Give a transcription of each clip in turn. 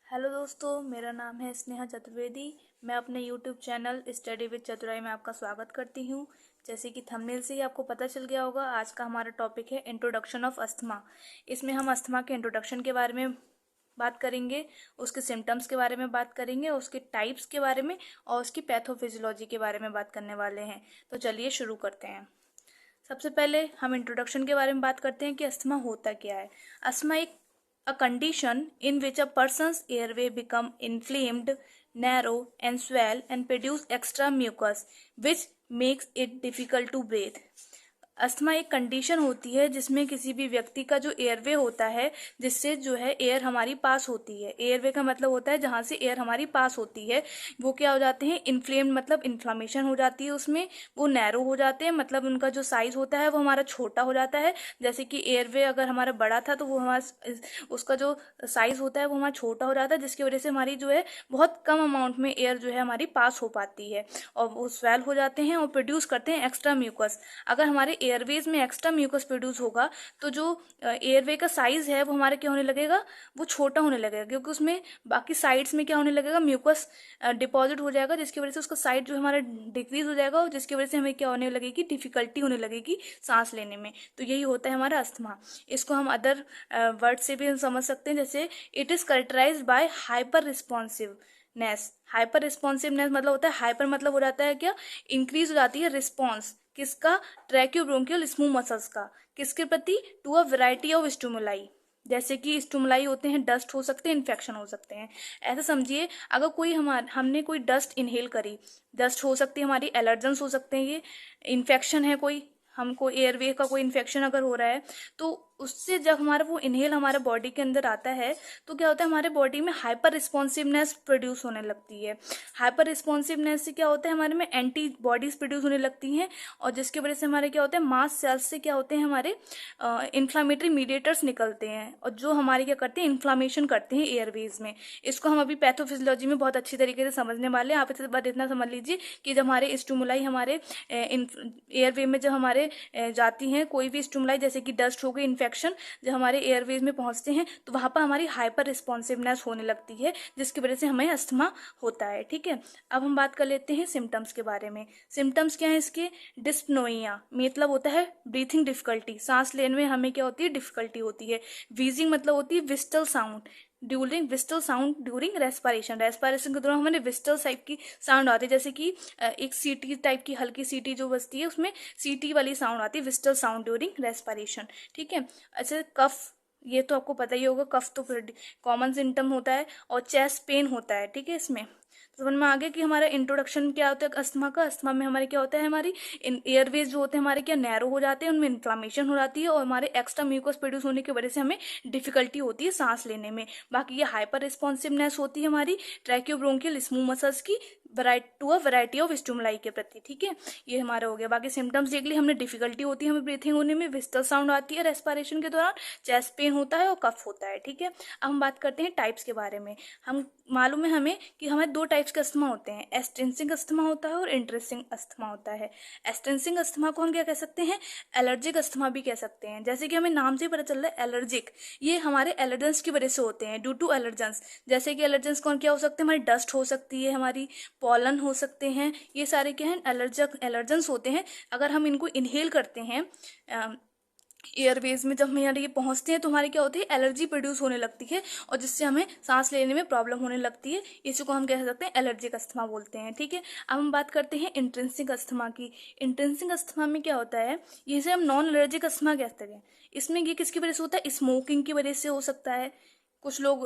Hello दोस्तों, मेरा नाम है स्नेहा चतुर्वेदी। मैं अपने यूट्यूब चैनल स्टडी विद चतुराई में आपका स्वागत करती हूँ। जैसे कि थंबनेल से ही आपको पता चल गया होगा, आज का हमारा टॉपिक है इंट्रोडक्शन ऑफ अस्थमा। इसमें हम अस्थमा के इंट्रोडक्शन के बारे में बात करेंगे, उसके सिम्टम्स के बारे में बात करेंगे, उसके टाइप्स के बारे में और उसकी पैथोफिजियोलॉजी के बारे में बात करने वाले हैं। तो चलिए शुरू करते हैं। सबसे पहले हम इंट्रोडक्शन के बारे में बात करते हैं कि अस्थमा होता क्या है। अस्थमा एक a condition in which a person's airway become inflamed, narrow and swell and produce extra mucus which makes it difficult to breathe। Asthma एक कंडीशन होती है जिसमें किसी भी व्यक्ति का जो एयरवे होता है, जिससे जो है एयर हमारी पास होती है। एयरवे का मतलब होता है जहाँ से एयर हमारी पास होती है, वो क्या हो जाते हैं, इन्फ्लेम्ड मतलब इन्फ्लामेशन हो जाती है उसमें, वो नैरो हो जाते हैं, मतलब उनका जो साइज होता है वो हमारा छोटा हो जाता है। जैसे कि एयरवे अगर हमारा बड़ा था तो वो हमारा उसका जो साइज होता है वो हमारा छोटा हो जाता है, जिसकी वजह से हमारी जो है बहुत कम अमाउंट में एयर जो है हमारी पास हो पाती है और वो स्वेल हो जाते हैं और प्रोड्यूस करते हैं एक्स्ट्रा म्यूकस। अगर हमारे एयरवेज में एक्स्ट्रा म्यूकस प्रोड्यूस होगा तो जो एयरवे का साइज है वो हमारे क्या होने लगेगा, वो छोटा होने लगेगा, क्योंकि उसमें बाकी साइड्स में क्या होने लगेगा, म्यूकस डिपॉजिट हो जाएगा, जिसकी वजह से उसका साइज जो हमारा डिक्रीज हो जाएगा और जिसकी वजह से हमें क्या होने लगेगी, डिफिकल्टी होने लगेगी सांस लेने में। तो यही होता है हमारा अस्थमा। इसको हम अदर वर्ड से भी समझ सकते हैं, जैसे it is characterised by hyper responsiveness. Hyper responsiveness मतलब होता है, हाइपर मतलब हो जाता है क्या, इंक्रीज हो जाती है रिस्पॉन्स किसका, ट्रैक्योब्रोंकियल स्मूथ मसल्स का, किसके प्रति, to a variety of stimuli. जैसे कि स्टिमुलाई होते हैं, डस्ट हो सकते हैं, इन्फेक्शन हो सकते हैं। ऐसा समझिए, अगर कोई हमने कोई डस्ट इनहेल करी, डस्ट हो सकती है हमारी, एलर्जेंस हो सकते हैं, ये इन्फेक्शन है कोई, हमको एयरवे का कोई इन्फेक्शन अगर हो रहा है तो उससे जब हमारा वो इनहेल हमारे बॉडी के अंदर आता है तो क्या होता है, हमारे बॉडी में हाइपर रिस्पॉन्सिवनेस प्रोड्यूस होने लगती है। हाइपर रिस्पॉन्सिवनेस से क्या होता है, हमारे में एंटी बॉडीज प्रोड्यूस होने लगती हैं और जिसकी वजह से हमारे क्या होते हैं, मास सेल्स से क्या होते हैं, हमारे इन्फ्लामेटरी मीडिएटर्स निकलते हैं और जो हमारे क्या करते हैं, इन्फ्लामेशन करते हैं एयरवेज में। इसको हम अभी पैथोफिजियोलॉजी में बहुत अच्छी तरीके से समझने वाले हैं। आप इस बात इतना समझ लीजिए कि जब हमारे स्टिमुलाई हमारे एयरवे में जब हमारे जाती हैं, कोई भी स्टिमुलाई जैसे कि डस्ट हो गई, इन्फेक्शन, जब हमारे एयरवेज में पहुंचते हैं तो वहां पर हमारी हाइपर रिस्पॉन्सिवनेस होने लगती है, जिसकी वजह से हमें अस्थमा होता है। ठीक है, अब हम बात कर लेते हैं सिम्टम्स के बारे में। सिम्टम्स क्या है इसके, डिस्पनोइया मतलब होता है ब्रीथिंग डिफिकल्टी, सांस लेने में हमें क्या होती है, डिफिकल्टी होती है। वीजिंग मतलब होती है विस्टल साउंड ड्यूरिंग रेस्पिरेशन। रेस्पिरेशन के दौरान हमारे विस्टल टाइप की साउंड आती है, जैसे कि एक सीटी टाइप की हल्की सीटी जो बजती है, उसमें सीटी वाली साउंड आती है, विस्टल साउंड ड्यूरिंग रेस्पिरेशन। ठीक है, अच्छा कफ, ये तो आपको पता ही होगा, कफ तो फिर कॉमन सिम्टम होता है और चेस्ट पेन होता है। ठीक है, इसमें तो समझ में आ गया कि हमारा इंट्रोडक्शन क्या होता है अस्थमा का। अस्थमा में हमारे क्या होता है, हमारी एयरवेज जो होते हैं हमारे क्या नैरो हो जाते हैं, उनमें इन्फ्लामेशन हो जाती है और हमारे एक्स्ट्रा म्यूकस प्रोड्यूस होने की वजह से हमें डिफिकल्टी होती है सांस लेने में। बाकी ये हाइपर रिस्पॉन्सिवनेस होती है हमारी ट्रैक्योब्रोंकियल स्मूथ मसल्स की to a variety of stimuli के प्रति। ठीक है, ये हमारा हो गया। बाकी सिम्टम्स देख लिए हमने, डिफिकल्टी होती है हमें ब्रीथिंग होने में, विस्टल साउंड आती है रेस्पिरेशन के दौरान, चेस्ट पेन होता है और कफ होता है। ठीक है, अब हम बात करते हैं टाइप्स के बारे में। हम मालूम है हमें कि हमें दो टाइप्स के अस्थमा होते हैं, एस्टेंसिंग अस्थमा होता है और इंट्रेंसिंग अस्थमा होता है। एस्टेंसिंग अस्थमा को हम क्या कह सकते हैं, एलर्जिक अस्थमा भी कह सकते हैं। जैसे कि हमें नाम से ही पता चल रहा है एलर्जिक, ये हमारे एलर्जेंस की वजह से होते हैं, ड्यू टू एलर्जेंस। जैसे कि एलर्जेंस कौन क्या हो सकते हैं, हमारी डस्ट हो सकती है, हमारी पॉलन हो सकते हैं, ये सारे क्या हैं, एलर्जेंस होते हैं। अगर हम इनको इनहेल करते हैं एयरवेज में, जब हमारे ये पहुंचते हैं तो हमारी क्या होती है, एलर्जी प्रोड्यूस होने लगती है और जिससे हमें सांस लेने में प्रॉब्लम होने लगती है। इसी को हम कह सकते हैं एलर्जिक अस्थमा बोलते हैं। ठीक है, अब हम बात करते हैं इंट्रिंसिक अस्थमा की। इंट्रिंसिक अस्थमा में क्या होता है, इसे हम नॉन एलर्जिक अस्थमा कहते हैं। इसमें ये किसकी वजह से होता है, स्मोकिंग की वजह से हो सकता है। कुछ लोग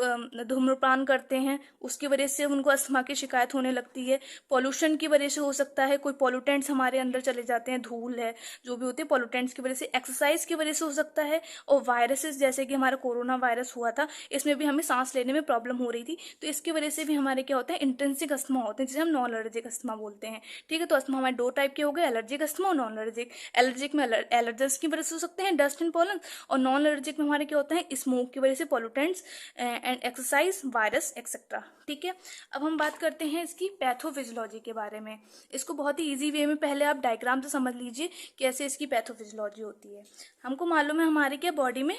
धूम्रपान करते हैं, उसकी वजह से उनको अस्थमा की शिकायत होने लगती है। पॉल्यूशन की वजह से हो सकता है, कोई पॉल्यूटेंट्स हमारे अंदर चले जाते हैं, धूल है, जो भी होते हैं पॉल्यूटेंट्स की वजह से। एक्सरसाइज की वजह से हो सकता है, और वायरसेस जैसे कि हमारा कोरोना वायरस हुआ था, इसमें भी हमें सांस लेने में प्रॉब्लम हो रही थी, तो इसकी वजह से भी हमारे क्या होता है, इंट्रिंसिक अस्थमा होते हैं, जिसे हम नॉन एलर्जिक अस्थमा बोलते हैं। ठीक है, तो अस्थमा हमारे दो टाइप के हो गए, एलर्जिक अस्थमा और नॉन एलर्जिक। एलर्जिक में एलर्जेंस की वजह से हो सकते हैं, डस्ट एंड पॉलन, और नॉन एलर्जिक में हमारे क्या होता है, स्मोक की वजह से, pollutants and exercise, virus etcetera. ठीक है, अब हम बात करते हैं इसकी पैथोफिजियोलॉजी के बारे में। इसको बहुत ही इजी वे में पहले आप डायग्राम से समझ लीजिए कैसे इसकी पैथोफिजियोलॉजी होती है। हमको मालूम है हमारे क्या बॉडी में,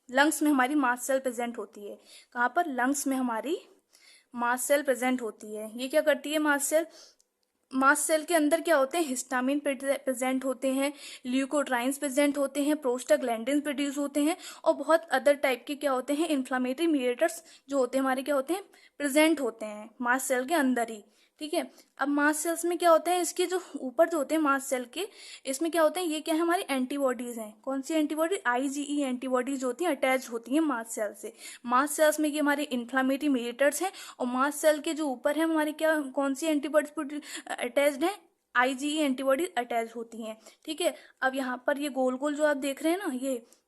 लंग्स में हमारी मास्ट सेल प्रेजेंट होती है। कहाँ पर, लंग्स में हमारी मास्ट सेल प्रेजेंट होती है। ये क्या करती है मास्ट सेल के अंदर क्या होते हैं, हिस्टामिन प्रेजेंट होते हैं, ल्यूकोट्राइन्स प्रेजेंट होते हैं, प्रोस्टाग्लैंडिन्स प्रोड्यूस होते हैं, और बहुत अदर टाइप के क्या होते हैं, इन्फ्लामेटरी मीडिएटर्स जो होते हैं हमारे क्या होते हैं, प्रेजेंट होते हैं मास्ट सेल के अंदर ही। ठीक है, अब मास्ट सेल्स में क्या होता है, इसके जो ऊपर जो होते हैं मास्ट सेल के, इसमें क्या होते हैं, ये क्या है, हमारी एंटीबॉडीज हैं। कौन सी एंटीबॉडी, आईजीई एंटीबॉडीज होती हैं, अटैच होती हैं मास्ट सेल से। मास्ट सेल्स में ये हमारे इन्फ्लामेटरी मीडिएटर्स हैं, और मास्ट सेल के जो ऊपर है हमारे क्या, कौन सी एंटीबॉडीज अटैच्ड है, आईजीई एंटीबॉडी अटैच होती हैं। ठीक है, अब यहाँ पर ये गोल गोल जो आप देख रहे हैं ना,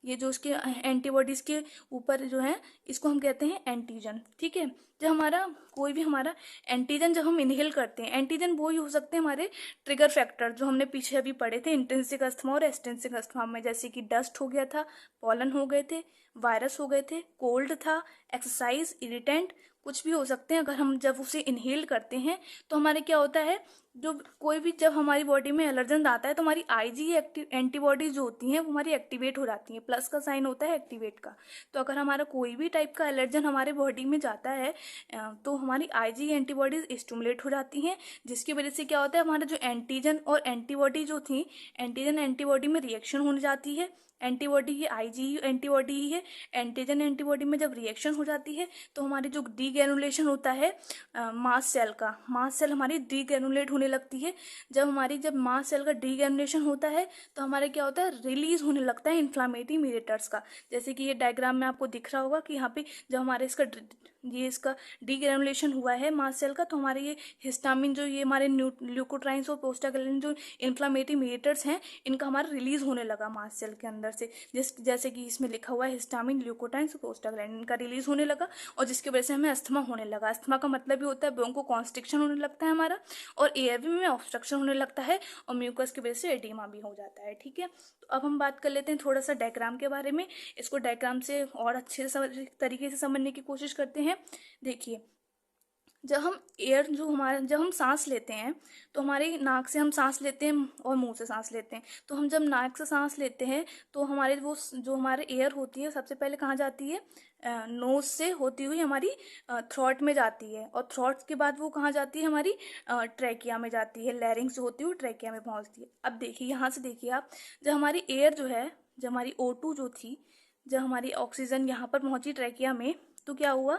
ये जो इसके एंटीबॉडीज के ऊपर जो है, इसको हम कहते हैं एंटीजन। ठीक है, जब हमारा कोई भी हमारा एंटीजन जब हम इनहेल करते हैं, एंटीजन वो ही हो सकते हैं हमारे ट्रिगर फैक्टर जो हमने पीछे अभी पढ़े थे इंट्रिंसिक अस्थमा और एक्सट्रिंसिक अस्थमा में, जैसे कि डस्ट हो गया था, पॉलन हो गए थे, वायरस हो गए थे, कोल्ड था, एक्सरसाइज, इरिटेंट, कुछ भी हो सकते हैं। अगर हम जब उसे इनहेल करते हैं तो हमारे क्या होता है, जो कोई भी जब हमारी बॉडी में एलर्जन आता है तो हमारी आईजी एंटीबॉडीज जो होती हैं वो हमारी एक्टिवेट हो जाती हैं, प्लस का साइन होता है एक्टिवेट का। तो अगर हमारा कोई भी टाइप का एलर्जन हमारे बॉडी में जाता है तो हमारी आईजी एंटीबॉडीज स्टिमुलेट हो जाती हैं, जिसकी वजह से क्या होता है, हमारा जो एंटीजन और एंटीबॉडी जो थी, एंटीजन एंटीबॉडी में रिएक्शन होने जाती है। एंटीबॉडी ये आईजी एंटीबॉडी ही है, एंटीजन एंटीबॉडी में जब रिएक्शन हो जाती है तो हमारी जो डीग्रेनुलेशन होता है मास्ट सेल का, मास्ट सेल हमारी डीग्रेनुलेट होने लगती है। जब मास्ट सेल का डीग्रेनुलेशन होता है तो हमारे क्या होता है, रिलीज होने लगता है इन्फ्लामेटरी मीडिएटर्स का। जैसे कि ये डायग्राम में आपको दिख रहा होगा कि यहाँ पे जब हमारे इसका डीग्रेनुलेशन हुआ है मास्ट सेल का, तो हमारे ये हिस्टामिन जो ये हमारे ल्यूकोट्राइन्स और प्रोस्टाग्लैंडिन जो इन्फ्लामेटरी मीडिएटर्स हैं, इनका हमारा रिलीज होने लगा मास्ट सेल के अंदर से। जैसे कि इसमें लिखा हुआ है हिस्टामिन, ल्यूकोट्राइन्स और प्रोस्टाग्लैंडिन का रिलीज होने लगा, और जिसकी वजह से हमें अस्थमा होने लगा। अस्थमा का मतलब भी होता है ब्रोंको कॉन्स्ट्रिक्शन होने लगता है हमारा, और एयरवे में ऑब्स्ट्रक्शन होने लगता है, और म्यूकस की वजह से एडिमा भी हो जाता है। ठीक है, तो अब हम बात कर लेते हैं थोड़ा सा डायग्राम के बारे में। इसको डायग्राम से और अच्छे तरीके से समझने की कोशिश करते हैं। देखिए, जब हम सांस लेते हैं तो हमारे नाक से हम सांस लेते हैं और मुंह से सांस लेते हैं। तो हम जब नाक से सांस लेते हैं तो हमारे वो जो हमारे एयर होती है सबसे पहले कहाँ जाती है, नोज से होती हुई हमारी थ्रोट में जाती है, और थ्रोट के बाद वो कहाँ जाती है, हमारी ट्रैकिया में जाती है, लैरिंग्स जो होती है वो ट्रैकिया में पहुँचती है। अब देखिए यहाँ से देखिए आप, जब हमारी एयर जो है, जब हमारी O2 जो थी, जब हमारी ऑक्सीजन यहाँ पर पहुँची ट्रैकिया में, तो क्या हुआ,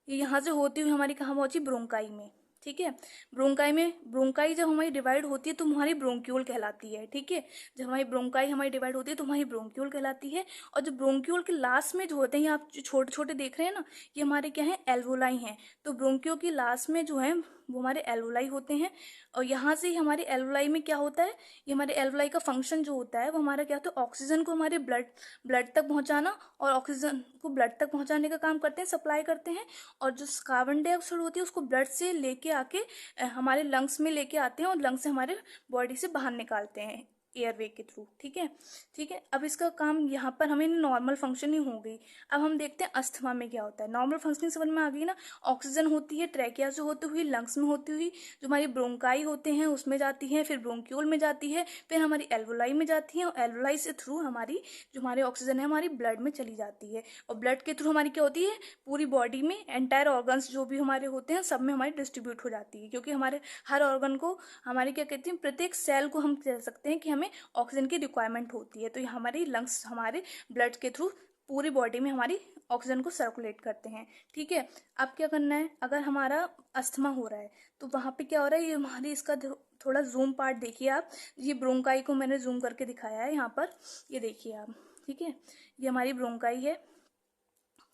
ये यहाँ से होती हुई हमारी कहाँ पहुंची, ब्रोंकाई में। ठीक है, ब्रोंकाई जब हमारी डिवाइड होती है तो हमारी ब्रोंक्यूल कहलाती है। ठीक है, जब हमारी ब्रोंकाई हमारी डिवाइड होती है तो हमारी ब्रोंक्यूल कहलाती है। और जो ब्रोंक्यूल के लास्ट में जो होते हैं, ये आप जो छोटे छोटे देख रहे हैं ना, ये हमारे क्या है, एल्वोलाई हैं। तो ब्रोंक्यूल के लास्ट में जो है वो हमारे एल्वोलाई होते हैं, और यहाँ से ही हमारे एल्वोलाई में क्या होता है, ये हमारे एल्वोलाई का फंक्शन जो होता है वो हमारा क्या होता है, ऑक्सीजन को हमारे ब्लड तक पहुँचाना, और ऑक्सीजन को ब्लड तक पहुँचाने का काम करते हैं, सप्लाई करते हैं। और जो कार्बन डाइऑक्साइड होती है उसको ब्लड से लेके आके हमारे लंग्स में लेके आते हैं, और लंग्स से हमारे बॉडी से बाहर निकालते हैं एयरवे के थ्रू। ठीक है, ठीक है, अब इसका काम यहाँ पर हमें नॉर्मल फंक्शनिंग हो गई। अब हम देखते हैं अस्थमा में क्या होता है। नॉर्मल फंक्शनिंग समझ में आ गई ना, ऑक्सीजन होती है ट्रैकिया से होती हुई लंग्स में होती हुई, जो हमारी ब्रोंकाई होते हैं उसमें जाती है, फिर ब्रोंक्यूल में जाती है, फिर हमारी एल्वोलाई में जाती है, और एल्वोलाई से थ्रू हमारी जो हमारी ऑक्सीजन है हमारी ब्लड में चली जाती है, और ब्लड के थ्रू हमारी क्या होती है, पूरी बॉडी में एंटायर ऑर्गन्स जो भी हमारे होते हैं सब में हमारी डिस्ट्रीब्यूट हो जाती है। क्योंकि हमारे हर ऑर्गन को, हमारे क्या कहते हैं, प्रत्येक सेल को हम कह सकते हैं कि हमें ऑक्सीजन की रिक्वायरमेंट होती है। तो ये हमारी लंग्स हमारे ब्लड के थ्रू पूरी बॉडी में हमारी ऑक्सीजन को सर्कुलेट करते हैं। ठीक है, अब क्या करना है, अगर हमारा अस्थमा हो रहा है तो वहाँ पे क्या हो रहा है, ये हमारी इसका थोड़ा जूम पार्ट देखिए आप, ये ब्रोंकाई को मैंने जूम करके दिखाया है यहाँ पर, ये देखिए आप। ठीक है, ये हमारी ब्रोंकाई है।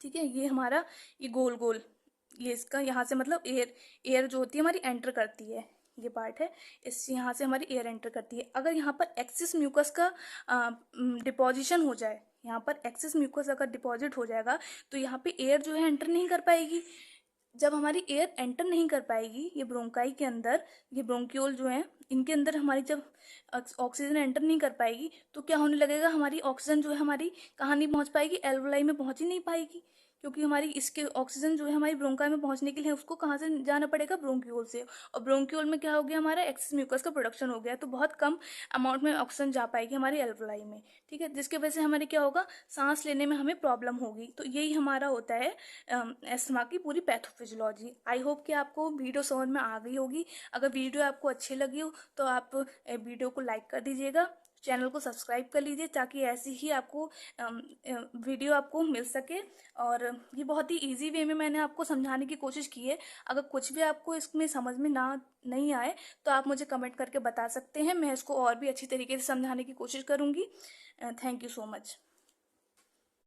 ठीक है, ये हमारा ये गोल गोल, ये इसका यहाँ से मतलब एयर जो होती है हमारी एंटर करती है, ये पार्ट है, इस यहाँ से हमारी एयर एंटर करती है। अगर यहाँ पर एक्सेस म्यूकस का डिपॉजिशन हो जाए, यहाँ पर एक्सेस म्यूकस अगर डिपॉजिट हो जाएगा तो यहाँ पे एयर जो है एंटर नहीं कर पाएगी। जब हमारी एयर एंटर नहीं कर पाएगी ये ब्रोंकाई के अंदर, ये ब्रोंक्यूल जो है इनके अंदर हमारी जब ऑक्सीजन एंटर नहीं कर पाएगी तो क्या होने लगेगा, हमारी ऑक्सीजन जो है हमारी कहाँ नहीं पहुँच पाएगी, एल्वोलाई में पहुँच ही नहीं पाएगी। क्योंकि हमारी इसके ऑक्सीजन जो है हमारी ब्रोंकाई में पहुंचने के लिए उसको कहाँ से जाना पड़ेगा, ब्रोंक्यूल से। और ब्रोंक्यूल में क्या हो गया, हमारा एक्सेस म्यूकस का प्रोडक्शन हो गया, तो बहुत कम अमाउंट में ऑक्सीजन जा पाएगी हमारी एल्वलाई में, ठीक है, जिसकी वजह से हमारे क्या होगा, सांस लेने में हमें प्रॉब्लम होगी। तो यही हमारा होता है अस्थमा की पूरी पैथोफिजियोलॉजी। आई होप कि आपको वीडियो समझ में आ गई होगी। अगर वीडियो आपको अच्छी लगी हो तो आप वीडियो को लाइक कर दीजिएगा, चैनल को सब्सक्राइब कर लीजिए, ताकि ऐसी ही आपको वीडियो आपको मिल सके। और ये बहुत ही इजी वे में मैंने आपको समझाने की कोशिश की है। अगर कुछ भी आपको इसमें समझ में ना नहीं आए तो आप मुझे कमेंट करके बता सकते हैं, मैं इसको और भी अच्छी तरीके से समझाने की कोशिश करूँगी। Thank you so much.